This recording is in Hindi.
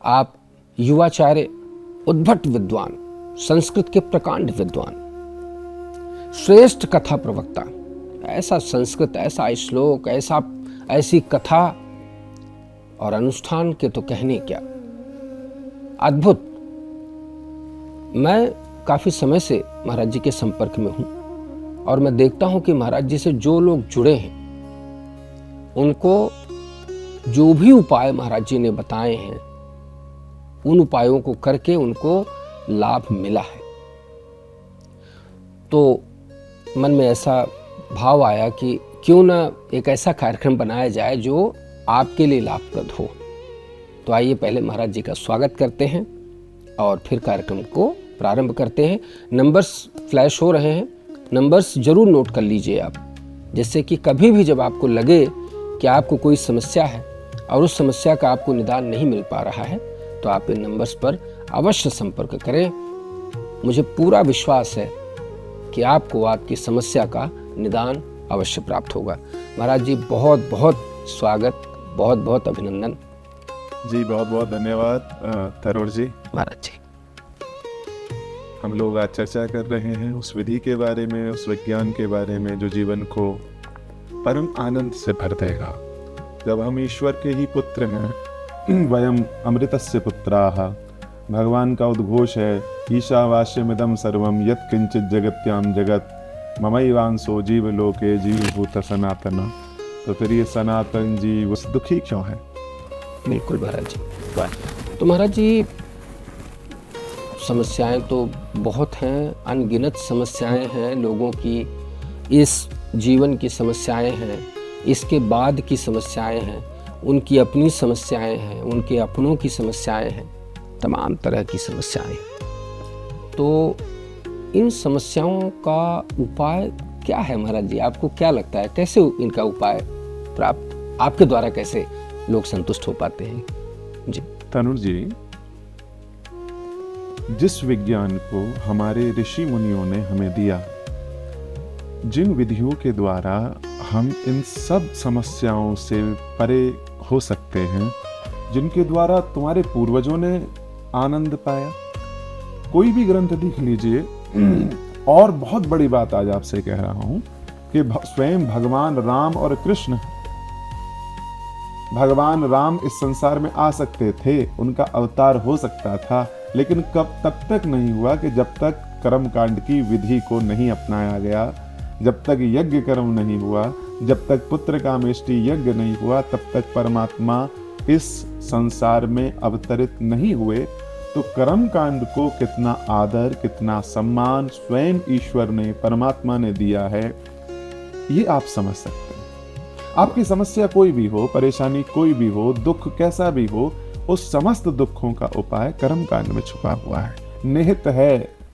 आप युवाचार्य, उद्भट विद्वान, संस्कृत के प्रकांड विद्वान, श्रेष्ठ कथा प्रवक्ता, ऐसा संस्कृत, ऐसा श्लोक, ऐसी कथा और अनुष्ठान के तो कहने क्या, अद्भुत। मैं काफ़ी समय से महाराज जी के संपर्क में हूँ और मैं देखता हूँ कि महाराज जी से जो लोग जुड़े हैं उनको जो भी उपाय महाराज जी ने बताए हैं उन उपायों को करके उनको लाभ मिला है। तो मन में ऐसा भाव आया कि क्यों ना एक ऐसा कार्यक्रम बनाया जाए जो आपके लिए लाभप्रद हो। तो आइए पहले महाराज जी का स्वागत करते हैं और फिर कार्यक्रम को प्रारंभ करते हैं। नंबर्स फ्लैश हो रहे हैं, नंबर्स जरूर नोट कर लीजिए आप, जिससे कि कभी भी जब आपको लगे कि आपको कोई समस्या है और उस समस्या का आपको निदान नहीं मिल पा रहा है तो आप इन नंबर्स पर अवश्य संपर्क करें। मुझे पूरा विश्वास है कि आपको आपकी समस्या का निदान अवश्य प्राप्त होगा। महाराज जी बहुत बहुत स्वागत, बहुत बहुत अभिनंदन जी। बहुत बहुत धन्यवाद तरुण जी। महाराज जी, हम लोग आज चर्चा कर रहे हैं उस विधि के बारे में, उस विज्ञान के बारे में जो जीवन को परम आनंद से भर देगा। जब हम ईश्वर के ही पुत्र हैं, वयम अमृतस्य पुत्राः, भगवान का उद्घोष है ईशावास्यमिदं सर्वं यत् किंचित जगत्याम जगत ममैवांशो जीवलोके जीवभूत सनातन। तो फिर ये सनातन जीव दुखी क्यों है? बिल्कुल महाराज जी। तो महाराज जी, समस्याएं तो बहुत हैं, अनगिनत समस्याएं हैं लोगों की। इस जीवन की समस्याएं हैं, इसके बाद की समस्याएं हैं, उनकी अपनी समस्याएं हैं, उनके अपनों की समस्याएं हैं, तमाम तरह की समस्याएं। तो इन समस्याओं का उपाय क्या है महाराज जी? आपको क्या लगता है, कैसे इनका उपाय प्राप्त, आपके द्वारा कैसे लोग संतुष्ट हो पाते हैं? जी तनुर जी, जिस विज्ञान को हमारे ऋषि मुनियों ने हमें दिया, जिन विधियों के द्वारा हम इन सब समस्याओं से परे हो सकते हैं, जिनके द्वारा तुम्हारे पूर्वजों ने आनंद पाया, कोई भी ग्रंथ देख लीजिए। और बहुत बड़ी बात आज आपसे कह रहा हूं कि स्वयं भगवान राम और कृष्ण, भगवान राम इस संसार में आ सकते थे, उनका अवतार हो सकता था, लेकिन तब तक नहीं हुआ कि जब तक कर्मकांड की विधि को नहीं अपनाया गया, जब तक यज्ञ कर्म नहीं हुआ, जब तक पुत्र कामेष्टि यज्ञ नहीं हुआ, तब तक परमात्मा इस संसार में अवतरित नहीं हुए। तो कर्म कांड को कितना आदर, कितना सम्मान स्वयं ईश्वर ने, परमात्मा ने दिया है, ये आप समझ सकते हैं। आपकी समस्या कोई भी हो, परेशानी कोई भी हो, दुख कैसा भी हो, उस समस्त दुखों का उपाय कर्म कांड में छुपा हुआ है, निहित है।